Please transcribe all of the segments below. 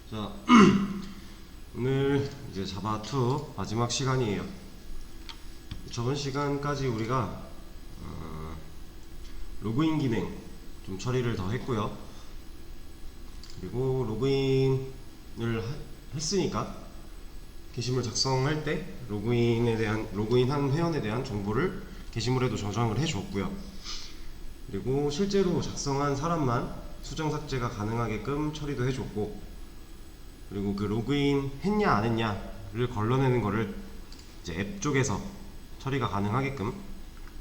자, 오늘 이제 자바2 마지막 시간이에요. 저번 시간까지 우리가 로그인 기능 좀 처리를 더 했고요. 그리고 로그인을 했으니까 게시물 작성할 때 로그인한 회원에 대한 정보를 게시물에도 저장을 해줬고요. 그리고 실제로 작성한 사람만 수정 삭제가 가능하게끔 처리도 해줬고, 그리고 그 로그인 했냐 안 했냐를 걸러내는 거를 이제 앱 쪽에서 처리가 가능하게끔,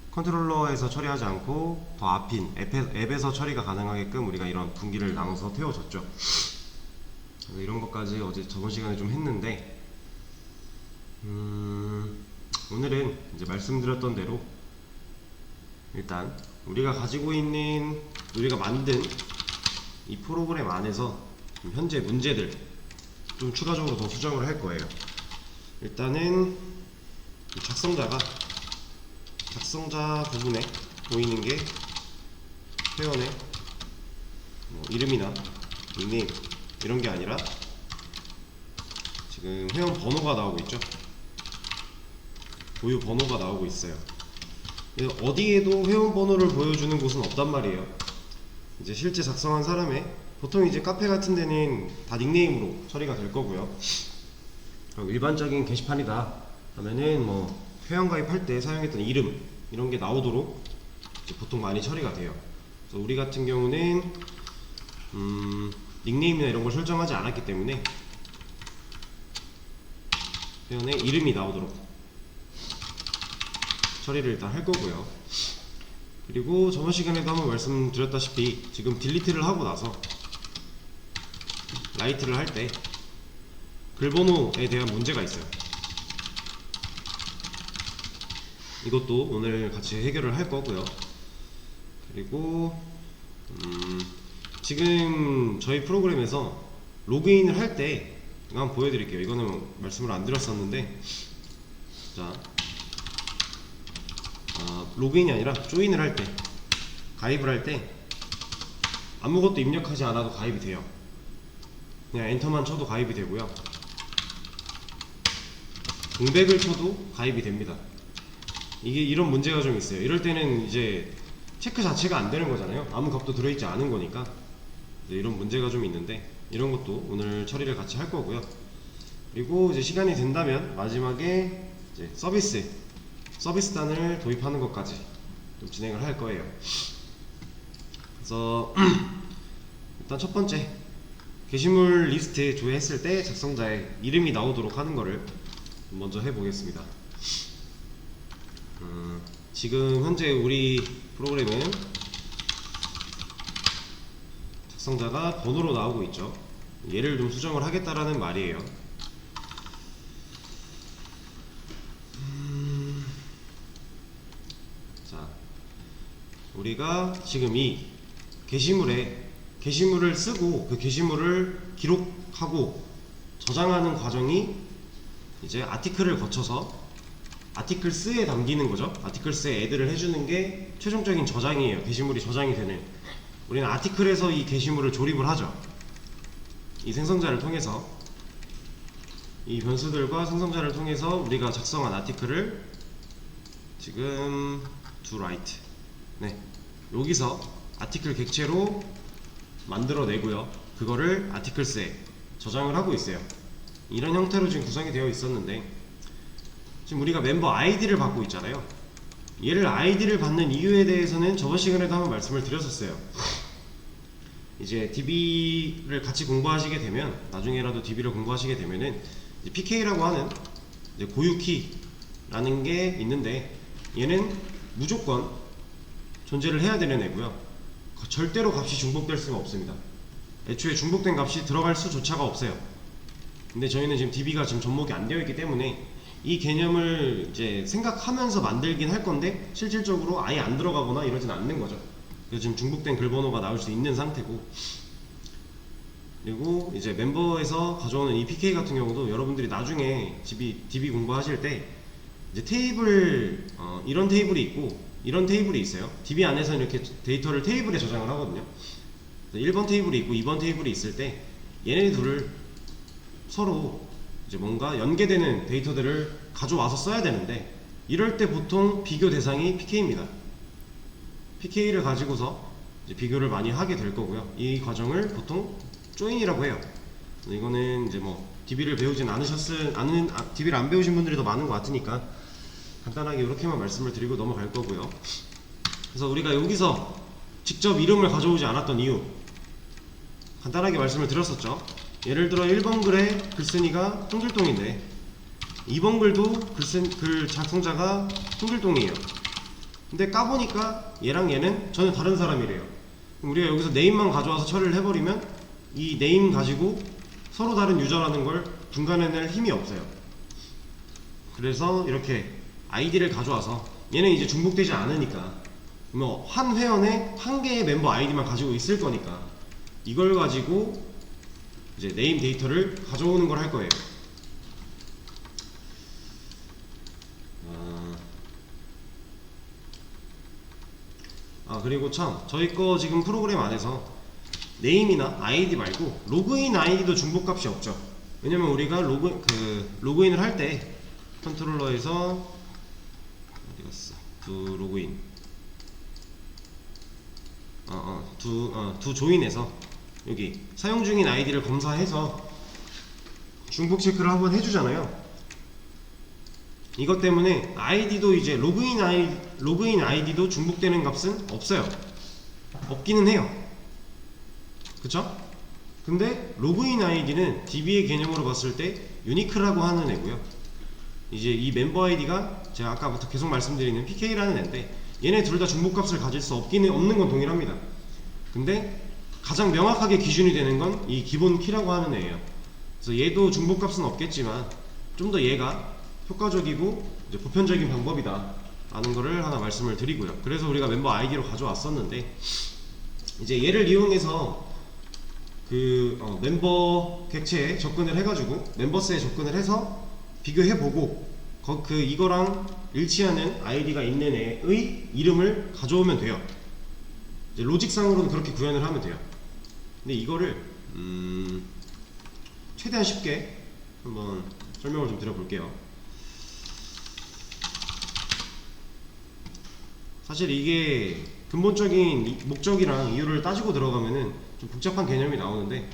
컨트롤러에서 처리하지 않고 더 앞인 앱에서 처리가 가능하게끔 우리가 이런 분기를 나눠서 태워줬죠. 이런 것까지 어제 저번 시간에 좀 했는데, 오늘은 이제 말씀드렸던 대로 일단 우리가 가지고 있는, 우리가 만든 이 프로그램 안에서 현재 문제들 좀 추가적으로 더 수정을 할 거예요. 일단은 작성자 부분에 보이는 게 회원의 이름이나 닉네임 이런 게 아니라 지금 회원 번호가 나오고 있죠. 보유 번호가 나오고 있어요. 어디에도 회원 번호를 보여주는 곳은 없단 말이에요. 이제 실제 작성한 사람의, 보통 이제 카페 같은 데는 다 닉네임으로 처리가 될 거고요. 일반적인 게시판이다 하면은 뭐 회원 가입할 때 사용했던 이름 이런 게 나오도록 이제 보통 많이 처리가 돼요. 그래서 우리 같은 경우는 닉네임이나 이런 걸 설정하지 않았기 때문에 회원의 이름이 나오도록 처리를 일단 할 거고요. 그리고 저번 시간에도 한번 말씀드렸다시피 지금 딜리트를 하고 나서 라이트를 할 때 글번호에 대한 문제가 있어요. 이것도 오늘 같이 해결을 할 거고요. 그리고 지금 저희 프로그램에서 로그인을 할 때 한번 보여드릴게요. 이거는 말씀을 안 드렸었는데, 자, 로그인이 아니라 조인을 할 때, 가입을 할 때 아무것도 입력하지 않아도 가입이 돼요. 그냥 엔터만 쳐도 가입이 되고요. 공백을 쳐도 가입이 됩니다. 이게 이런 문제가 좀 있어요. 이럴 때는 이제 체크 자체가 안 되는 거잖아요. 아무 값도 들어있지 않은 거니까. 이런 문제가 좀 있는데, 이런 것도 오늘 처리를 같이 할 거고요. 그리고 이제 시간이 된다면 마지막에 이제 서비스단을 도입하는 것까지 좀 진행을 할 거예요. 그래서 일단 첫 번째, 게시물 리스트 조회했을 때 작성자의 이름이 나오도록 하는 거를 먼저 해보겠습니다. 지금 현재 우리 프로그램은 작성자가 번호로 나오고 있죠. 얘를 좀 수정을 하겠다라는 말이에요. 자, 우리가 지금 이 게시물을 쓰고 그 게시물을 기록하고 저장하는 과정이 이제 아티클을 거쳐서 아티클스에 담기는 거죠. 아티클스에 애드를 해주는 게 최종적인 저장이에요. 게시물이 저장이 되는. 우리는 아티클에서 이 게시물을 조립을 하죠. 이 생성자를 통해서, 이 변수들과 생성자를 통해서 우리가 작성한 아티클을 지금 to write, 네, 여기서 아티클 객체로 만들어내고요. 그거를 아티클스에 저장을 하고 있어요. 이런 형태로 지금 구성이 되어 있었는데, 지금 우리가 멤버 아이디를 받고 있잖아요. 얘를 아이디를 받는 이유에 대해서는 저번 시간에도 한번 말씀을 드렸었어요. 이제 DB를 같이 공부하시게 되면, 나중에라도 DB를 공부하시게 되면은 이제 PK라고 하는 이제 고유 키라는 게 있는데, 얘는 무조건 존재를 해야 되는 애고요. 절대로 값이 중복될 수가 없습니다. 애초에 중복된 값이 들어갈 수조차가 없어요. 근데 저희는 지금 DB가 지금 접목이 안 되어 있기 때문에 이 개념을 이제 생각하면서 만들긴 할 건데, 실질적으로 아예 안 들어가거나 이러진 않는 거죠. 그래서 지금 중복된 글번호가 나올 수 있는 상태고, 그리고 이제 멤버에서 가져오는 이 PK 같은 경우도 여러분들이 나중에 DB 공부하실 때 이제 테이블, 이런 테이블이 있고 이런 테이블이 있어요. DB 안에서는 이렇게 데이터를 테이블에 저장을 하거든요. 1번 테이블이 있고 2번 테이블이 있을 때 얘네 둘을 서로 이제 뭔가 연계되는 데이터들을 가져와서 써야 되는데, 이럴 때 보통 비교 대상이 PK입니다. PK를 가지고서 이제 비교를 많이 하게 될 거고요. 이 과정을 보통 조인이라고 해요. 이거는 이제 뭐 DB를 배우진 DB를 안 배우신 분들이 더 많은 것 같으니까 간단하게 이렇게만 말씀을 드리고 넘어갈 거고요. 그래서 우리가 여기서 직접 이름을 가져오지 않았던 이유 간단하게 말씀을 드렸었죠. 예를 들어 1번 글의 글쓴이가 홍길동인데 2번 글도 글 작성자가 홍길동이에요. 근데 까보니까 얘랑 얘는 전혀 다른 사람이래요. 그럼 우리가 여기서 네임만 가져와서 처리를 해버리면 이 네임 가지고 서로 다른 유저라는 걸 분간해낼 힘이 없어요. 그래서 이렇게 아이디를 가져와서 얘는 이제 중복되지 않으니까 뭐 한 회원에 한 개의 멤버 아이디만 가지고 있을 거니까 이걸 가지고 이제 네임 데이터를 가져오는 걸 할 거예요. 그리고 참 저희 거 지금 프로그램 안에서 네임이나 아이디 말고 로그인 아이디도 중복값이 없죠. 왜냐면 우리가 로그인을 할 때 컨트롤러에서 어디 갔어? 두 로그인 두 조인에서 여기 사용 중인 아이디를 검사해서 중복 체크를 한번 해주잖아요. 이것 때문에 아이디도 이제 로그인 아이디도 중복되는 값은 없어요. 없기는 해요. 그쵸? 근데 로그인 아이디는 DB의 개념으로 봤을 때 유니크라고 하는 애고요. 이제 이 멤버 아이디가 제가 아까부터 계속 말씀드리는 PK라는 애인데 얘네 둘 다 중복값을 가질 수 없는 건 동일합니다. 근데 가장 명확하게 기준이 되는 건 이 기본 키라고 하는 애예요. 그래서 얘도 중복값은 없겠지만 좀 더 얘가 효과적이고 이제 보편적인 방법이다 라는 거를 하나 말씀을 드리고요. 그래서 우리가 멤버 아이디로 가져왔었는데 이제 얘를 이용해서 멤버 객체에 접근을 해가지고 멤버스에 접근을 해서 비교해보고 이거랑 일치하는 아이디가 있는 애의 이름을 가져오면 돼요. 이제 로직상으로는 그렇게 구현을 하면 돼요. 근데 이거를 최대한 쉽게 한번 설명을 좀 드려볼게요. 사실 이게 근본적인 목적이랑 이유를 따지고 들어가면은 좀 복잡한 개념이 나오는데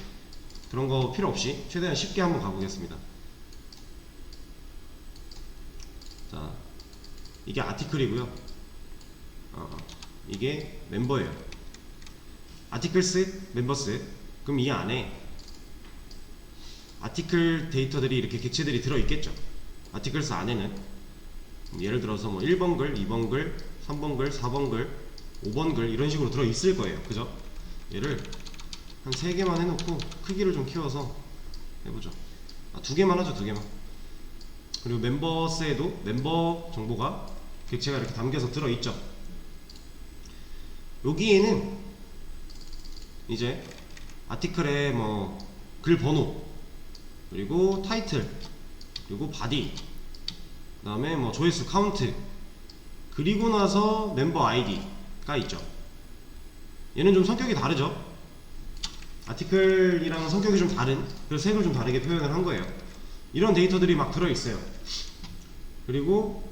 그런 거 필요 없이 최대한 쉽게 한번 가보겠습니다. 자, 이게 아티클이고요. 이게 멤버예요. 아티클스, 멤버스. 그럼 이 안에 아티클 데이터들이 이렇게 객체들이 들어있겠죠. 아티클스 안에는 예를 들어서 뭐 1번 글, 2번 글, 3번 글, 4번 글, 5번 글 이런 식으로 들어있을 거예요. 그죠? 얘를 한 3개만 해놓고 크기를 좀 키워서 해보죠. 2개만 하죠. 2개만. 그리고 멤버스에도 멤버 정보가 객체가 이렇게 담겨서 들어있죠. 여기에는 이제 아티클의 뭐 글 번호 그리고 타이틀 그리고 바디 그 다음에 뭐 조회수 카운트 그리고 나서 멤버 아이디가 있죠. 얘는 좀 성격이 다르죠. 아티클이랑 성격이 좀 다른, 그래서 색을 좀 다르게 표현을 한 거예요. 이런 데이터들이 막 들어있어요. 그리고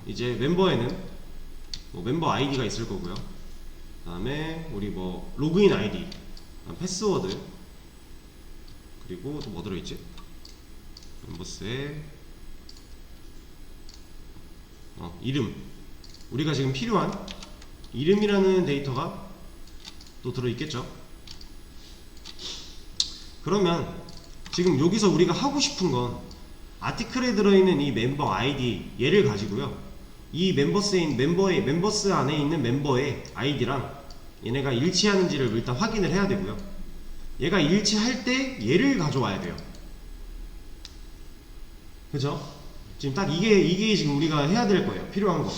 이제 멤버에는 뭐 멤버 아이디가 있을 거고요. 그 다음에 우리 뭐 로그인 아이디, 패스워드, 그리고 또 뭐 들어있지? 멤버스에 이름, 우리가 지금 필요한 이름이라는 데이터가 또 들어있겠죠. 그러면 지금 여기서 우리가 하고 싶은 건 아티클에 들어있는 이 멤버 아이디 얘를 가지고요, 이 멤버스 안에 있는 멤버의 아이디랑 얘네가 일치하는지를 일단 확인을 해야 되고요. 얘가 일치할 때 얘를 가져와야 돼요. 그죠? 지금 딱 이게 지금 우리가 해야 될 거예요. 필요한 거.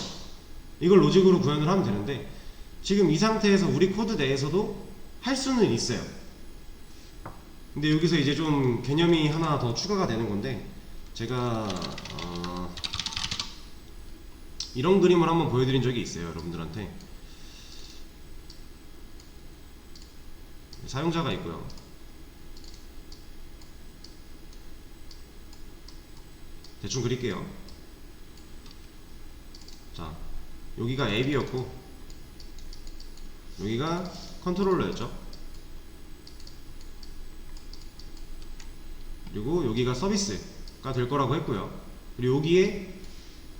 이걸 로직으로 구현을 하면 되는데 지금 이 상태에서 우리 코드 내에서도 할 수는 있어요. 근데 여기서 이제 좀 개념이 하나 더 추가가 되는 건데, 제가 이런 그림을 한번 보여드린 적이 있어요. 여러분들한테. 사용자가 있고요. 대충 그릴게요. 자, 여기가 앱이었고 여기가 컨트롤러였죠. 그리고 여기가 서비스가 될 거라고 했고요. 그리고 여기에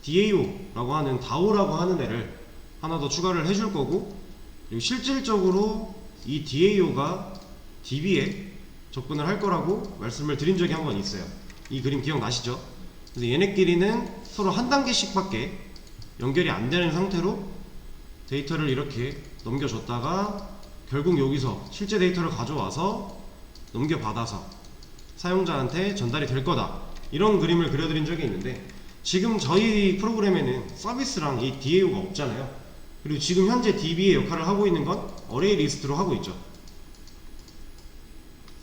DAO라고 하는 DAO라고 하는 애를 하나 더 추가를 해줄 거고, 그리고 실질적으로 이 DAO가 DB에 접근을 할 거라고 말씀을 드린 적이 한 번 있어요. 이 그림 기억나시죠? 그래서 얘네끼리는 서로 한 단계씩 밖에 연결이 안 되는 상태로 데이터를 이렇게 넘겨줬다가 결국 여기서 실제 데이터를 가져와서 넘겨받아서 사용자한테 전달이 될 거다, 이런 그림을 그려드린 적이 있는데, 지금 저희 프로그램에는 서비스랑 이 DAO가 없잖아요. 그리고 지금 현재 DB의 역할을 하고 있는 건 어레이 리스트로 하고 있죠.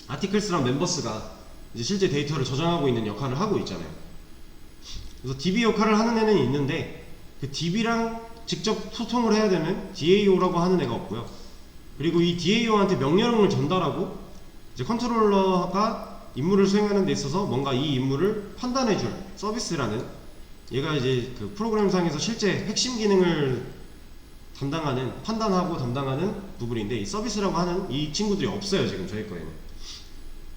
아티클스랑 멤버스가 이제 실제 데이터를 저장하고 있는 역할을 하고 있잖아요. 그래서 DB 역할을 하는 애는 있는데 그 DB랑 직접 소통을 해야 되는 DAO라고 하는 애가 없고요. 그리고 이 DAO한테 명령을 전달하고 이제 컨트롤러가 임무를 수행하는 데 있어서 뭔가 이 임무를 판단해줄 서비스라는, 얘가 이제 그 프로그램상에서 실제 핵심 기능을 담당하는, 판단하고 담당하는 부분인데, 이 서비스라고 하는 이 친구들이 없어요 지금 저희 거에는.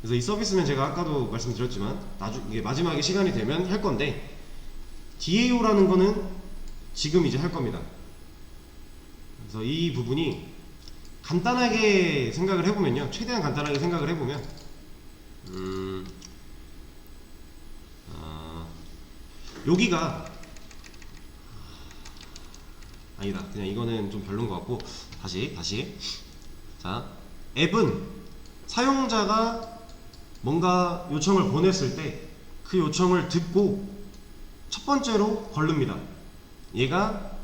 그래서 이 서비스는 제가 아까도 말씀드렸지만 이게 마지막에 시간이 되면 할 건데, DAO라는 거는 지금 이제 할 겁니다. 그래서 이 부분이 간단하게 생각을 해보면요, 최대한 간단하게 생각을 해보면 여기가 아니다, 그냥 이거는 좀 별론 것 같고, 다시 자, 앱은 사용자가 뭔가 요청을 보냈을 때 그 요청을 듣고 첫 번째로 걸릅니다. 얘가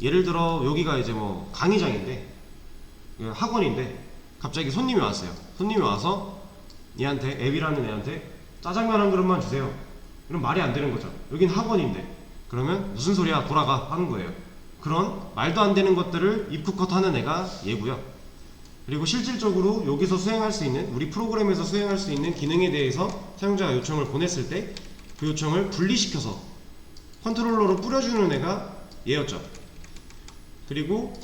예를 들어 여기가 이제 뭐 강의장인데, 학원인데 갑자기 손님이 왔어요. 손님이 와서 얘한테, 앱이라는 애한테 짜장면 한 그릇만 주세요. 이런 말이 안 되는 거죠. 여긴 학원인데. 그러면 무슨 소리야, 돌아가 하는 거예요. 그런 말도 안 되는 것들을 입쿠컷 하는 애가 얘고요. 그리고 실질적으로 여기서 수행할 수 있는, 우리 프로그램에서 수행할 수 있는 기능에 대해서 사용자가 요청을 보냈을 때 그 요청을 분리시켜서 컨트롤러로 뿌려주는 애가 얘였죠. 그리고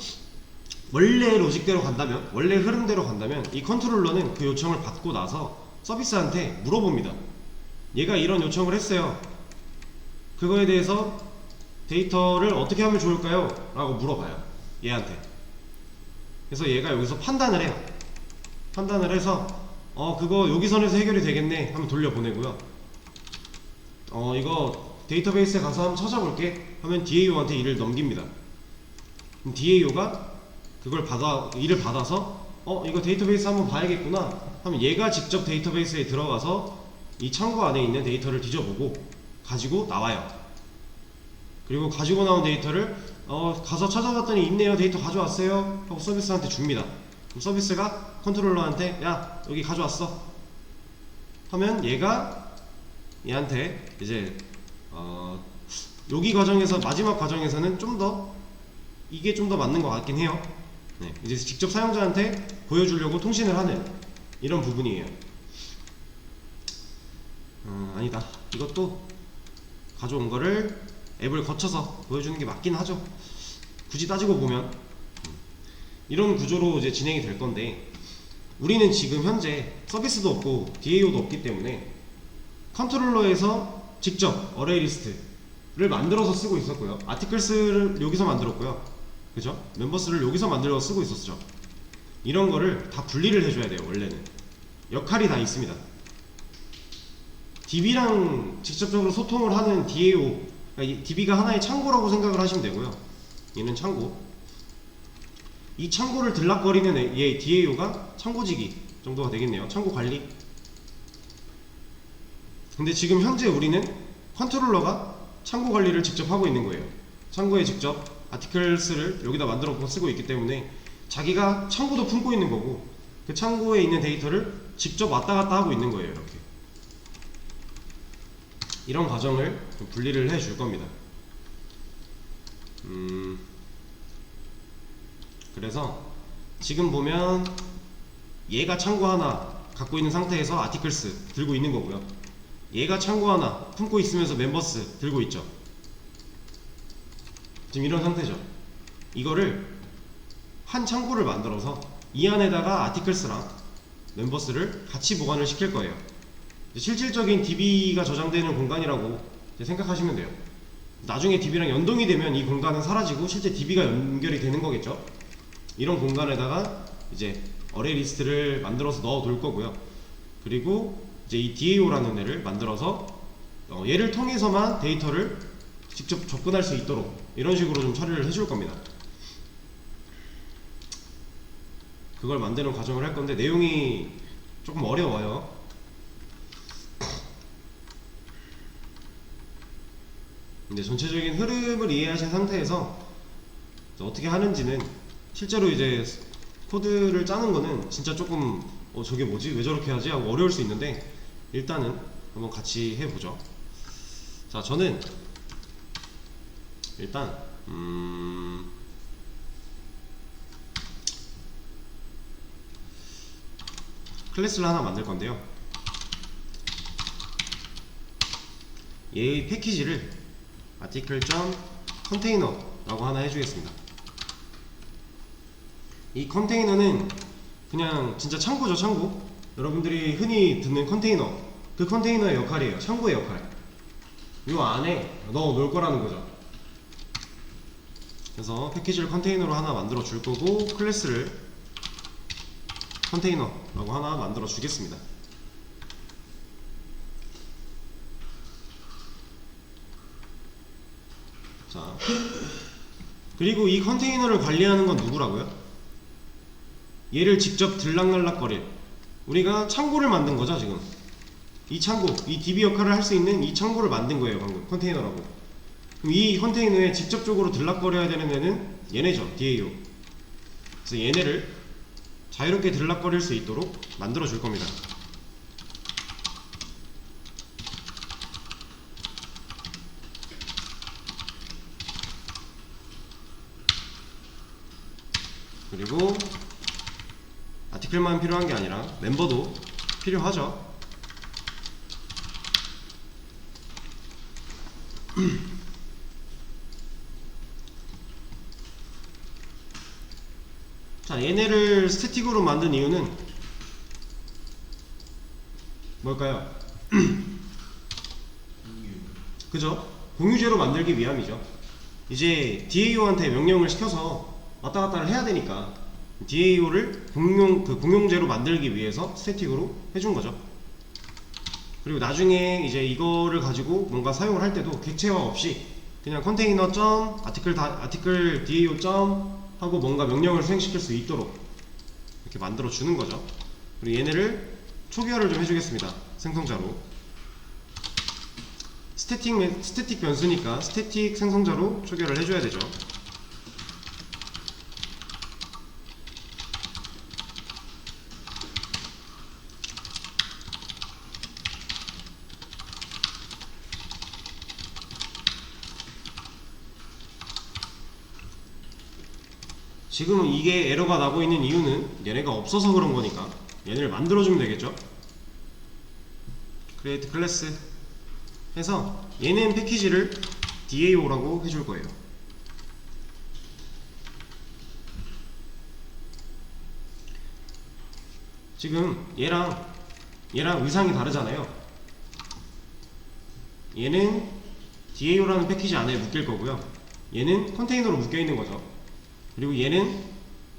원래 로직대로 간다면, 원래 흐름대로 간다면 이 컨트롤러는 그 요청을 받고 나서 서비스한테 물어봅니다. 얘가 이런 요청을 했어요. 그거에 대해서 데이터를 어떻게 하면 좋을까요? 라고 물어봐요, 얘한테. 그래서 얘가 여기서 판단을 해요. 판단을 해서 그거 여기 선에서 해결이 되겠네 하면 돌려보내고요. 이거 데이터베이스에 가서 한번 찾아볼게 하면 DAO한테 일을 넘깁니다. 그럼 DAO가 그걸 일을 받아서 이거 데이터베이스 한번 봐야겠구나 하면 얘가 직접 데이터베이스에 들어가서 이 창구 안에 있는 데이터를 뒤져보고 가지고 나와요. 그리고 가지고 나온 데이터를 가서 찾아봤더니 있네요, 데이터 가져왔어요 하고 서비스한테 줍니다. 그럼 서비스가 컨트롤러한테 야 여기 가져왔어 하면 얘가 얘한테 이제 여기 과정에서, 마지막 과정에서는 이게 좀 더 맞는 것 같긴 해요. 네, 이제 직접 사용자한테 보여주려고 통신을 하는 이런 부분이에요. 아니다, 이것도 가져온 거를 앱을 거쳐서 보여주는 게 맞긴 하죠. 굳이 따지고 보면 이런 구조로 이제 진행이 될 건데, 우리는 지금 현재 서비스도 없고 DAO도 없기 때문에 컨트롤러에서 직접 어레이 리스트를 만들어서 쓰고 있었고요. 아티클스를 여기서 만들었고요. 그죠? 멤버스를 여기서 만들어서 쓰고 있었죠. 이런 거를 다 분리를 해줘야 돼요. 원래는 역할이 다 있습니다. DB랑 직접적으로 소통을 하는 DAO, 그러니까 DB가 하나의 창고라고 생각을 하시면 되고요. 얘는 창고, 이 창고를 들락거리는 얘 DAO가 창고지기 정도가 되겠네요. 창고 관리. 근데 지금 현재 우리는 컨트롤러가 창고 관리를 직접 하고 있는 거예요. 창고에 직접 아티클스를 여기다 만들어 쓰고 있기 때문에 자기가 창고도 품고 있는 거고, 그 창고에 있는 데이터를 직접 왔다 갔다 하고 있는 거예요. 이렇게 이런 과정을 좀 분리를 해 줄 겁니다. 그래서 지금 보면 얘가 창고 하나 갖고 있는 상태에서 아티클스 들고 있는 거고요. 얘가 창고 하나 품고 있으면서 멤버스 들고 있죠. 지금 이런 상태죠. 이거를 한 창고를 만들어서 이 안에다가 아티클스랑 멤버스를 같이 보관을 시킬 거예요. 실질적인 DB가 저장되는 공간이라고 생각하시면 돼요. 나중에 DB랑 연동이 되면 이 공간은 사라지고 실제 DB가 연결이 되는 거겠죠. 이런 공간에다가 이제 어레이 리스트를 만들어서 넣어 둘 거고요. 그리고 이제 이 DAO라는 애를 만들어서 얘를 통해서만 데이터를 직접 접근할 수 있도록 이런 식으로 좀 처리를 해줄 겁니다. 그걸 만드는 과정을 할 건데 내용이 조금 어려워요. 근데 전체적인 흐름을 이해하신 상태에서 어떻게 하는지는 실제로 이제 코드를 짜는 거는 진짜 조금 저게 뭐지? 왜 저렇게 하지? 하고 어려울 수 있는데 일단은 한번 같이 해보죠. 자, 저는 일단 클래스를 하나 만들 건데요. 얘의 패키지를 article.container라고 하나 해주겠습니다. 이 컨테이너는 그냥 진짜 창고죠, 창고. 여러분들이 흔히 듣는 컨테이너, 그 컨테이너의 역할이에요. 창고의 역할. 요 안에 넣어 놓을 거라는 거죠. 그래서 패키지를 컨테이너로 하나 만들어 줄 거고 클래스를 컨테이너라고 하나 만들어 주겠습니다. 자, 그리고 이 컨테이너를 관리하는 건 누구라고요? 얘를 직접 들락날락거릴, 우리가 창고를 만든 거죠. 지금 이 창고, 이 DB 역할을 할 수 있는 이 창고를 만든 거예요. 방금 컨테이너라고. 그럼 이 컨테이너에 직접적으로 들락거려야 되는 애는 얘네죠, DAO. 그래서 얘네를 자유롭게 들락거릴 수 있도록 만들어 줄 겁니다. 그리고 아티클만 필요한 게 아니라 멤버도 필요하죠. 자, 얘네를 스태틱으로 만든 이유는 뭘까요? 그죠? 공유제로 만들기 위함이죠. 이제 DAO한테 명령을 시켜서 왔다 갔다를 해야 되니까 DAO를 공용제로 만들기 위해서 스태틱으로 해준 거죠. 그리고 나중에 이제 이거를 가지고 뭔가 사용을 할 때도 객체화 없이 그냥 컨테이너 점 아티클 DAO 점 하고 뭔가 명령을 수행시킬 수 있도록 이렇게 만들어 주는 거죠. 그리고 얘네를 초기화를 좀 해주겠습니다. 생성자로 스태틱 변수니까 스태틱 생성자로 초기화를 해줘야 되죠. 지금 이게 에러가 나고 있는 이유는 얘네가 없어서 그런 거니까 얘네를 만들어주면 되겠죠. create class 해서 얘는 패키지를 DAO라고 해줄 거예요. 지금 얘랑 의상이 다르잖아요. 얘는 DAO라는 패키지 안에 묶일 거고요. 얘는 컨테이너로 묶여 있는 거죠. 그리고 얘는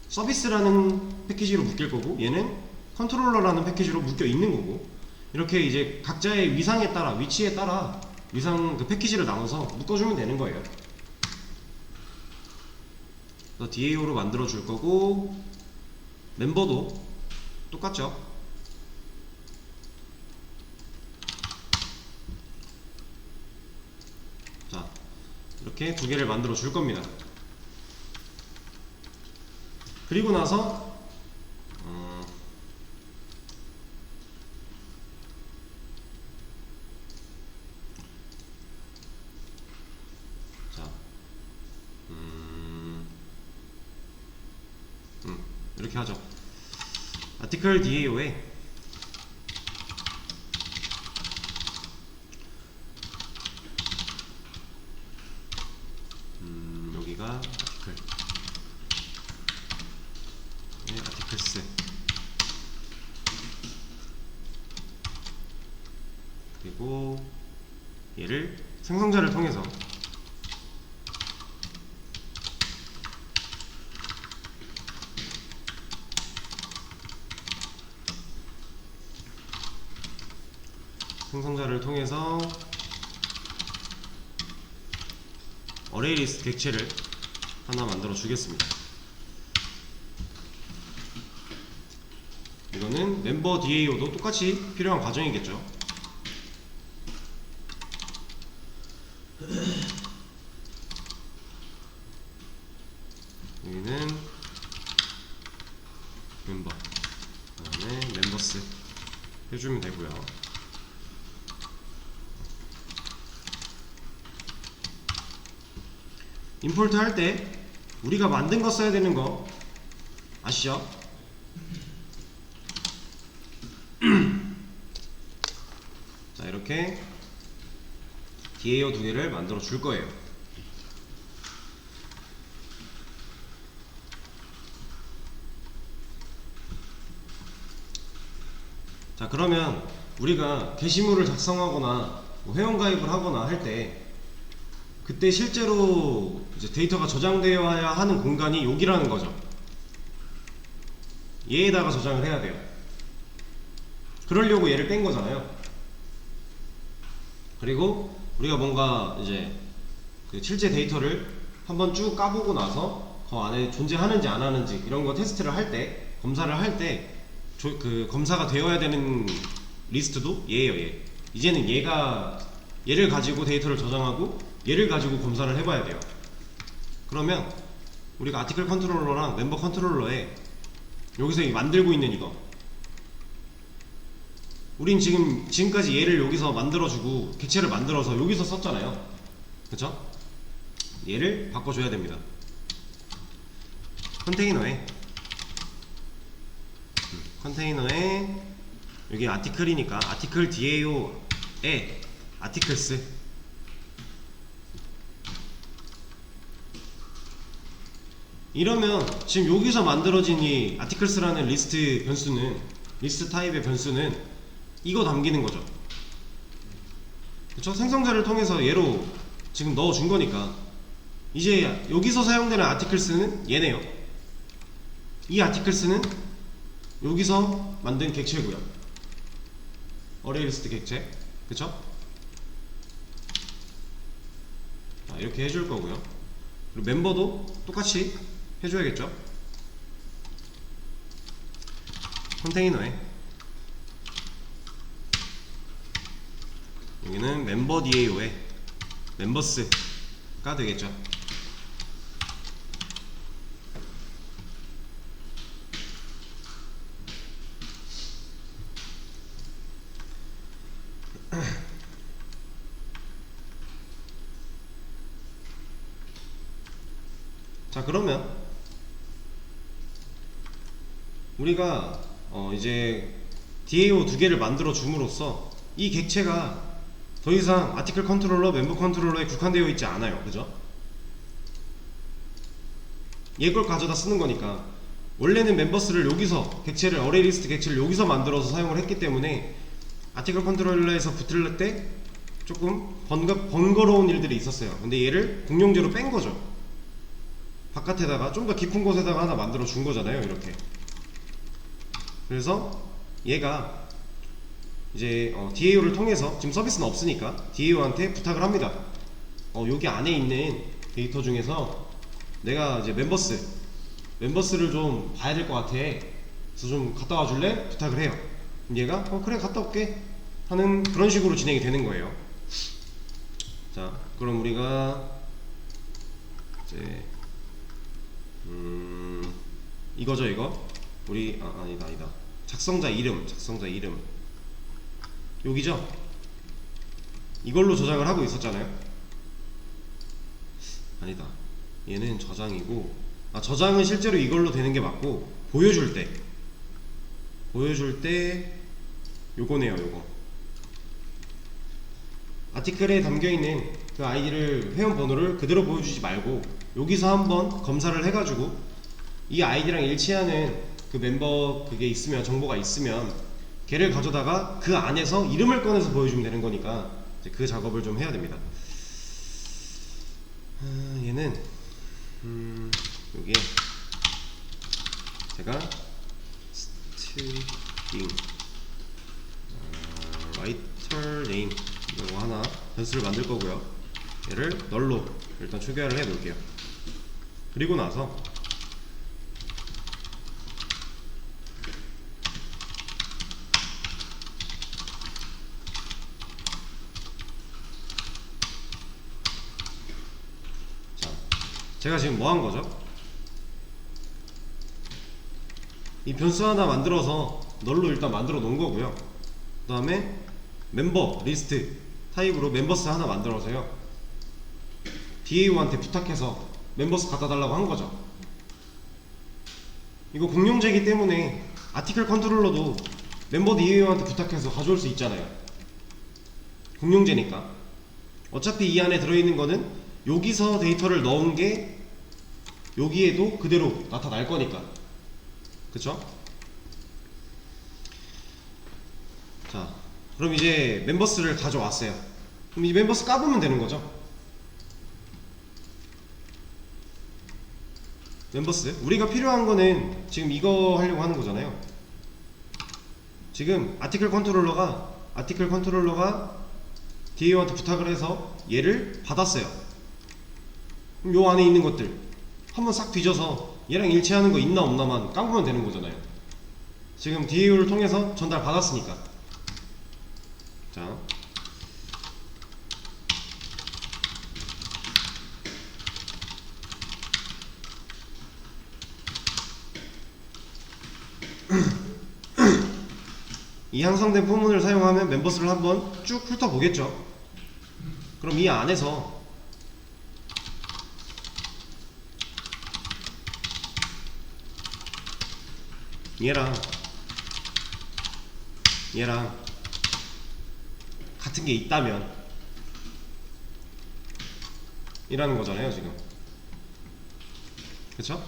서비스라는 패키지로 묶일 거고 얘는 컨트롤러라는 패키지로 묶여 있는 거고 이렇게 이제 각자의 위상에 따라 위치에 따라 위상 그 패키지를 나눠서 묶어주면 되는 거예요. 그래서 DAO로 만들어 줄 거고 멤버도 똑같죠. 자, 이렇게 두 개를 만들어 줄 겁니다. 그리고 나서 자, 이렇게 하죠. 아티클 DAO에 그리고 얘를 생성자를 통해서 어레이 리스트 객체를 하나 만들어 주겠습니다. 이거는 멤버 DAO도 똑같이 필요한 과정이겠죠. 여기는 멤버, 그 다음에 멤버스 해주면 되고요. 임포트 할 때 우리가 만든 거 써야 되는 거 아시죠? 자, 이렇게 DAO 두 개를 만들어 줄 거예요. 자, 그러면 우리가 게시물을 작성하거나 뭐 회원가입을 하거나 할 때 그때 실제로 이제 데이터가 저장되어야 하는 공간이 여기라는 거죠. 얘에다가 저장을 해야 돼요. 그러려고 얘를 뺀 거잖아요. 그리고 우리가 뭔가 이제 그 실제 데이터를 한번 쭉 까보고 나서 그 안에 존재하는지 안 하는지 이런 거 테스트를 할 때, 검사를 할 때 그 검사가 되어야 되는 리스트도 얘예요. 얘. 이제는 얘를 가지고 데이터를 저장하고 얘를 가지고 검사를 해봐야 돼요. 그러면 우리가 아티클 컨트롤러랑 멤버 컨트롤러에 여기서 만들고 있는 이거, 우린 지금까지 얘를 여기서 만들어주고 객체를 만들어서 여기서 썼잖아요. 그쵸? 얘를 바꿔줘야 됩니다. 컨테이너에 여기 아티클이니까 아티클 DAO에 아티클스, 이러면 지금 여기서 만들어진 이 아티클스라는 리스트 타입의 변수는 이거 담기는 거죠. 그쵸? 생성자를 통해서 얘로 지금 넣어준 거니까 이제 여기서 사용되는 아티클스는 얘네요. 이 아티클스는 여기서 만든 객체고요. 어레이 리스트 객체. 그쵸? 자, 이렇게 해줄 거고요. 그리고 멤버도 똑같이 해줘야겠죠. 컨테이너에 여기는 멤버 DAO에 멤버스가 되겠죠. 자, 그러면 우리가 이제 DAO 두 개를 만들어 줌으로써 이 객체가 더 이상 아티클 컨트롤러, 멤버 컨트롤러에 국한되어 있지 않아요. 그죠? 얘 걸 가져다 쓰는 거니까. 원래는 멤버스를 여기서 어레이 리스트 객체를 여기서 만들어서 사용을 했기 때문에 아티클 컨트롤러에서 붙을 때 조금 번거로운 일들이 있었어요. 근데 얘를 공용제로 뺀 거죠. 바깥에다가 좀 더 깊은 곳에다가 하나 만들어 준 거잖아요. 이렇게. 그래서 얘가 이제 DAO를 통해서, 지금 서비스는 없으니까 DAO한테 부탁을 합니다. 여기 안에 있는 데이터 중에서 내가 이제 멤버스를 좀 봐야 될 것 같아. 그래서 좀 갔다 와 줄래? 부탁을 해요. 그럼 얘가 그래 갔다 올게 하는 그런 식으로 진행이 되는 거예요. 자, 그럼 우리가 이제 이거죠. 이거 우리 아니다 작성자 이름 여기죠. 이걸로 저장을 하고 있었잖아요. 아니다, 얘는 저장이고, 저장은 실제로 이걸로 되는 게 맞고, 보여줄 때 요거네요. 요거 아티클에 담겨있는 그 아이디를, 회원 번호를 그대로 보여주지 말고 여기서 한번 검사를 해가지고 이 아이디랑 일치하는 그 멤버 그게 있으면, 정보가 있으면 걔를 가져다가 그 안에서 이름을 꺼내서 보여주면 되는 거니까 이제 그 작업을 좀 해야 됩니다. 얘는 여기에 제가 스트링 라이터 네임 이거 하나 변수를 만들 거고요. 얘를 널로 일단 초기화를 해 놓을게요. 그리고 나서 제가 지금 뭐 한 거죠? 이 변수 하나 만들어서 널로 일단 만들어 놓은 거고요. 그 다음에 멤버 리스트 타입으로 멤버스 하나 만들어서요, DAO한테 부탁해서 멤버스 갖다 달라고 한 거죠. 이거 공용제이기 때문에 아티클 컨트롤러도 멤버 DAO한테 부탁해서 가져올 수 있잖아요. 공용제니까. 어차피 이 안에 들어있는 거는 여기서 데이터를 넣은 게 여기에도 그대로 나타날 거니까. 그쵸? 자, 그럼 이제 멤버스를 가져왔어요. 그럼 이 멤버스 까보면 되는 거죠. 멤버스 우리가 필요한 거는 지금 이거 하려고 하는 거잖아요. 지금 아티클 컨트롤러가 DAO한테 부탁을 해서 얘를 받았어요. 그럼 요 안에 있는 것들 한번 싹 뒤져서 얘랑 일치하는 거 있나 없나만 까보면 되는 거잖아요. 지금 DAO를 통해서 전달 받았으니까. 자, 이 향상된 포문을 사용하면 멤버스를 한번 쭉 훑어보겠죠. 그럼 이 안에서 얘랑 같은 게 있다면 이라는 거잖아요 지금. 그쵸?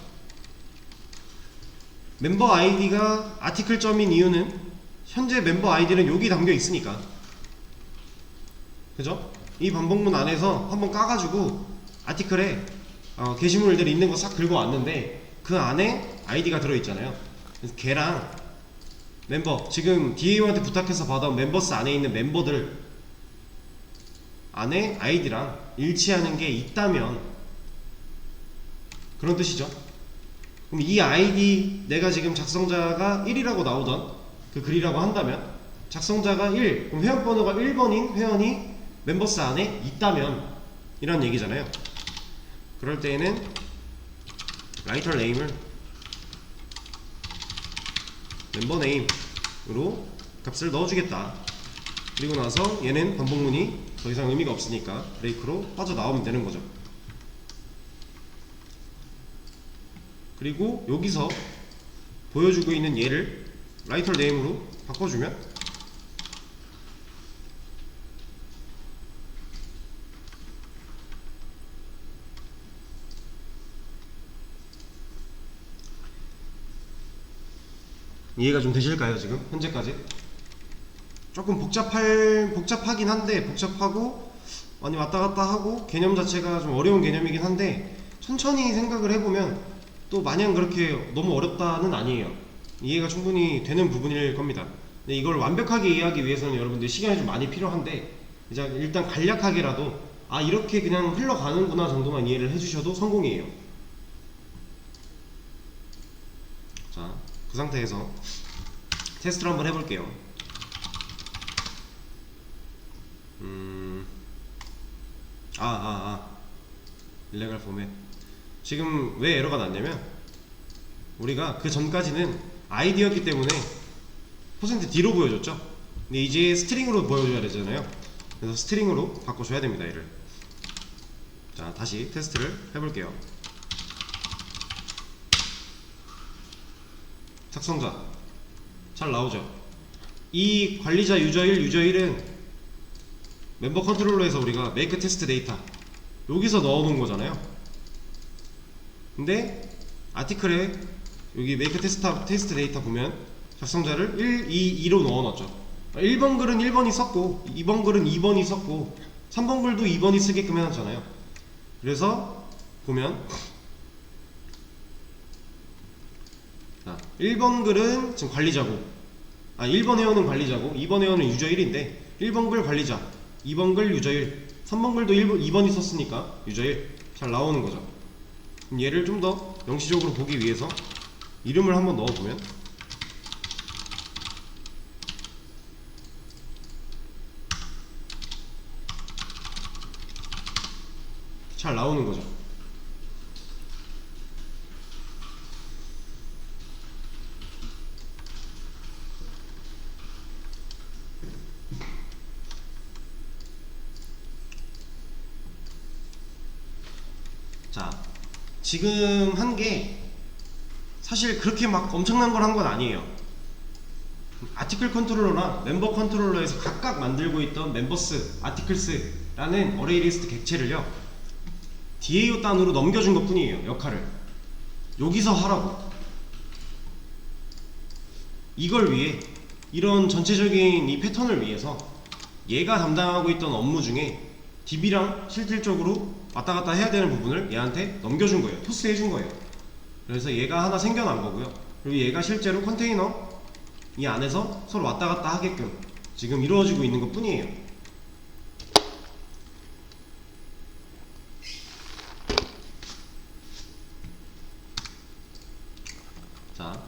멤버 아이디가 아티클점인 이유는 현재 멤버 아이디는 여기 담겨 있으니까. 그죠? 이 반복문 안에서 한번 까가지고 아티클에 게시물들이 있는 거 싹 긁어 왔는데 그 안에 아이디가 들어있잖아요. 그래서 걔랑 멤버, 지금 DAO한테 부탁해서 받아온 멤버스 안에 있는 멤버들 안에 아이디랑 일치하는 게 있다면 그런 뜻이죠. 그럼 이 아이디, 내가 지금 작성자가 1이라고 나오던 그 글이라고 한다면 작성자가 1, 그럼 회원번호가 1번인 회원이 멤버스 안에 있다면 이런 얘기잖아요. 그럴 때에는 라이터 네임을 멤버 네임으로 값을 넣어주겠다. 그리고 나서 얘는 반복문이 더 이상 의미가 없으니까 브레이크로 빠져나오면 되는 거죠. 그리고 여기서 보여주고 있는 얘를 라이터 네임으로 바꿔주면 이해가 좀 되실까요? 지금 현재까지 조금 복잡하긴 한데, 복잡하고 많이 왔다갔다 하고 개념 자체가 좀 어려운 개념이긴 한데 천천히 생각을 해보면 또 마냥 그렇게 너무 어렵다는 아니에요. 이해가 충분히 되는 부분일 겁니다. 근데 이걸 완벽하게 이해하기 위해서는 여러분들 시간이 좀 많이 필요한데, 이제 일단 간략하게라도 이렇게 그냥 흘러가는구나 정도만 이해를 해주셔도 성공이에요. 자, 그 상태에서 테스트를 한번 해볼게요. 일레갈 포맷. 지금 왜 에러가 났냐면 우리가 그 전까지는 아이디였기 때문에 %D로 보여줬죠. 근데 이제 스트링으로 보여줘야 되잖아요. 그래서 스트링으로 바꿔줘야 됩니다, 얘를. 자, 다시 테스트를 해볼게요. 작성자 잘 나오죠. 이 관리자 유저 1, 유저 1은 멤버 컨트롤러에서 우리가 make test data 여기서 넣어놓은 거잖아요. 근데 아티클에 여기 make test data 보면 작성자를 1, 2, 2로 넣어놨죠. 1번 글은 1번이 썼고 2번 글은 2번이 썼고 3번 글도 2번이 쓰게끔 해놨잖아요. 그래서 보면 1번 글은 지금 관리자고 1번 회원은 관리자고 2번 회원은 유저 1인데 1번 글 관리자 2번 글 유저 1 3번 글도 2번이 썼으니까 유저 1 잘 나오는 거죠. 그럼 얘를 좀 더 명시적으로 보기 위해서 이름을 한번 넣어보면 잘 나오는 거죠. 자, 지금 한 게 사실 그렇게 막 엄청난 걸 한 건 아니에요. 아티클 컨트롤러랑 멤버 컨트롤러에서 각각 만들고 있던 멤버스, 아티클스라는 어레이 리스트 객체를요 DAO 단으로 넘겨준 것 뿐이에요. 역할을 여기서 하라고. 이걸 위해 이런 전체적인 이 패턴을 위해서 얘가 담당하고 있던 업무 중에 DB랑 실질적으로 왔다 갔다 해야 되는 부분을 얘한테 넘겨준 거예요. 토스해준 거예요. 그래서 얘가 하나 생겨난 거고요. 그리고 얘가 실제로 컨테이너 이 안에서 서로 왔다 갔다 하게끔 지금 이루어지고 있는 것 뿐이에요. 자,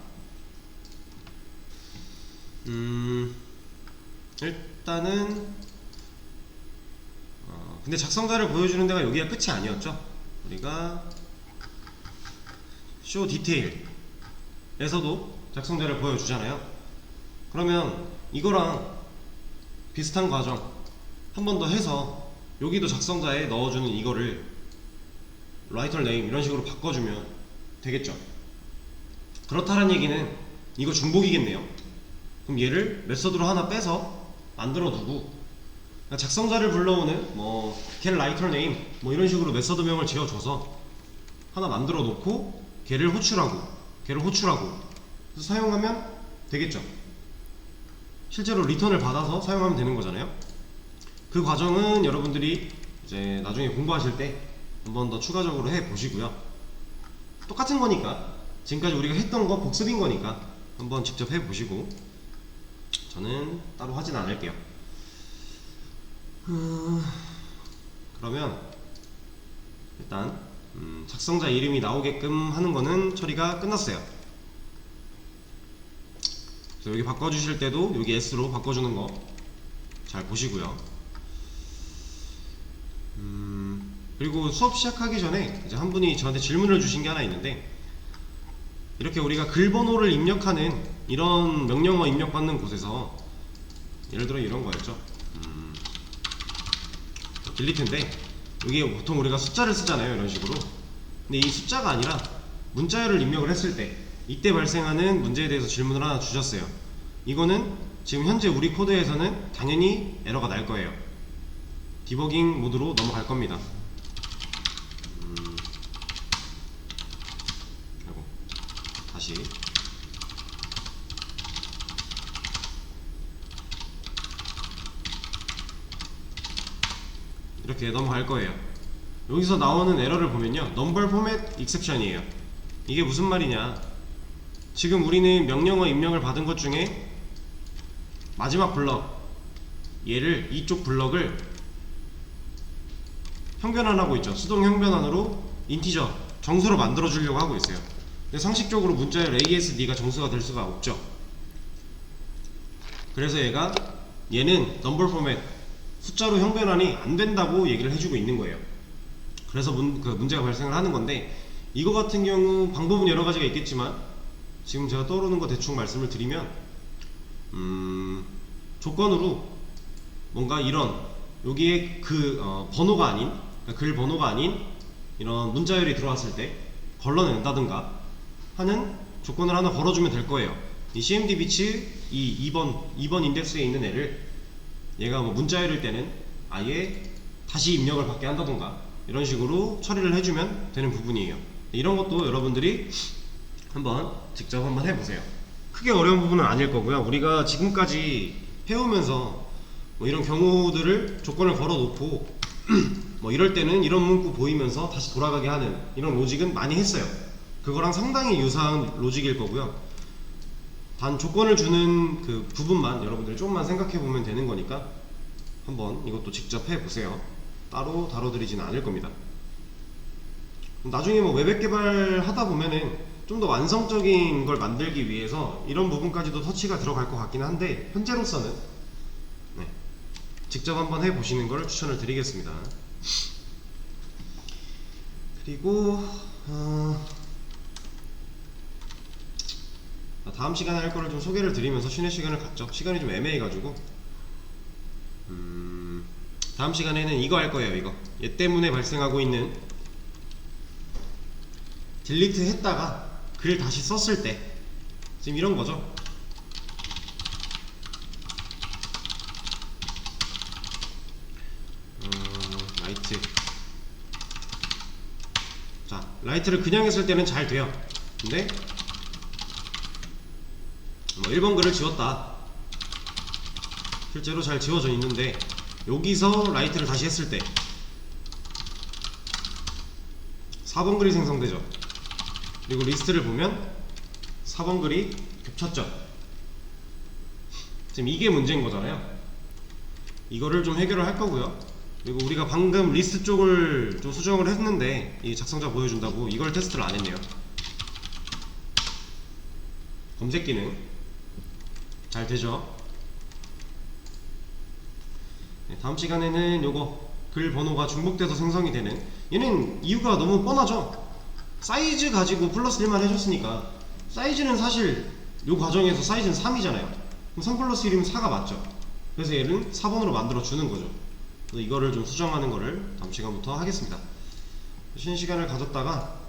일단은 근데 작성자를 보여주는 데가 여기가 끝이 아니었죠. 우리가 쇼 디테일에서도 작성자를 보여주잖아요. 그러면 이거랑 비슷한 과정 한 번 더 해서 여기도 작성자에 넣어주는 이거를 라이터 네임 이런 식으로 바꿔주면 되겠죠. 그렇다는 얘기는 이거 중복이겠네요. 그럼 얘를 메서드로 하나 빼서 만들어 두고 작성자를 불러오는 뭐 get writer name 뭐 이런 식으로 메서드명을 지어줘서 하나 만들어 놓고 걔를 호출하고 그래서 사용하면 되겠죠. 실제로 리턴을 받아서 사용하면 되는 거잖아요. 그 과정은 여러분들이 이제 나중에 공부하실 때 한 번 더 추가적으로 해 보시고요. 똑같은 거니까 지금까지 우리가 했던 거 복습인 거니까 한번 직접 해 보시고 저는 따로 하진 않을게요. 그러면 일단 작성자 이름이 나오게끔 하는 거는 처리가 끝났어요. 그래서 여기 바꿔주실 때도 여기 S로 바꿔주는 거 잘 보시고요. 그리고 수업 시작하기 전에 이제 한 분이 저한테 질문을 주신 게 하나 있는데, 이렇게 우리가 글 번호를 입력하는 이런 명령어 입력받는 곳에서 예를 들어 이런 거였죠. 딜리트인데 여기에 보통 우리가 숫자를 쓰잖아요, 이런 식으로. 근데 이 숫자가 아니라 문자열을 입력을 했을 때 이때 발생하는 문제에 대해서 질문을 하나 주셨어요. 이거는 지금 현재 우리 코드에서는 당연히 에러가 날 거예요. 디버깅 모드로 넘어갈 겁니다. 그리고 다시 이렇게 넘어갈 거예요. 여기서 나오는 에러를 보면요, number format exception이에요. 이게 무슨 말이냐, 지금 우리는 명령어 입력을 받은 것 중에 마지막 블럭, 얘를 이쪽 블럭을 형변환하고 있죠. 수동 형변환으로 인티저, 정수로 만들어 주려고 하고 있어요. 근데 상식적으로 문자열 ASD가 정수가 될 수가 없죠. 그래서 얘는 number format, 숫자로 형변환이 안 된다고 얘기를 해주고 있는 거예요. 그래서 문제가 발생을 하는 건데, 이거 같은 경우 방법은 여러 가지가 있겠지만 지금 제가 떠오르는 거 대충 말씀을 드리면, 조건으로 뭔가 이런 여기에 번호가 아닌, 그러니까 글 번호가 아닌 이런 문자열이 들어왔을 때 걸러낸다든가 하는 조건을 하나 걸어주면 될 거예요. 이 cmd 비치 이 2번 인덱스에 있는 애를 얘가 뭐 문자열일 때는 아예 다시 입력을 받게 한다든가 이런 식으로 처리를 해주면 되는 부분이에요. 이런 것도 여러분들이 직접 한번 해보세요. 크게 어려운 부분은 아닐 거고요. 우리가 지금까지 해오면서 뭐 이런 경우들을 조건을 걸어 놓고 뭐 이럴 때는 이런 문구 보이면서 다시 돌아가게 하는 이런 로직은 많이 했어요. 그거랑 상당히 유사한 로직일 거고요. 단 조건을 주는 그 부분만 여러분들이 조금만 생각해 보면 되는 거니까 한번 이것도 직접 해 보세요. 따로 다뤄드리지는 않을 겁니다. 나중에 뭐 웹앱 개발 하다 보면은 좀 더 완성적인 걸 만들기 위해서 이런 부분까지도 터치가 들어갈 것 같긴 한데 현재로서는 네, 직접 한번 해보시는 걸 추천을 드리겠습니다. 그리고 다음 시간에 할 거를 좀 소개를 드리면서 쉬는 시간을 갖죠. 시간이 좀 애매해가지고 다음 시간에는 이거 할 거예요. 이거 얘 때문에 발생하고 있는 딜리트 했다가 글 다시 썼을 때 지금 이런 거죠. 라이트. 자, 라이트를 그냥 했을 때는 잘 돼요. 근데 뭐 1번 글을 지웠다. 실제로 잘 지워져 있는데 여기서 라이트를 다시 했을 때 4번 글이 생성되죠. 그리고 리스트를 보면 4번 글이 겹쳤죠. 지금 이게 문제인 거잖아요. 이거를 좀 해결을 할 거고요. 그리고 우리가 방금 리스트 쪽을 좀 수정을 했는데 이 작성자 보여준다고 이걸 테스트를 안 했네요. 검색 기능 잘 되죠. 네, 다음 시간에는 요거 글 번호가 중복돼서 생성이 되는, 얘는 이유가 너무 뻔하죠. 사이즈 가지고 플러스 1만 해줬으니까 사이즈는 사실 요 과정에서 사이즈는 3이잖아요. 그럼 3 플러스 1이면 4가 맞죠. 그래서 얘를 4번으로 만들어 주는 거죠. 그래서 이거를 좀 수정하는 거를 다음 시간부터 하겠습니다. 쉬는 시간을 가졌다가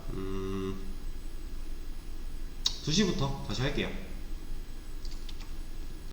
2시부터 다시 할게요.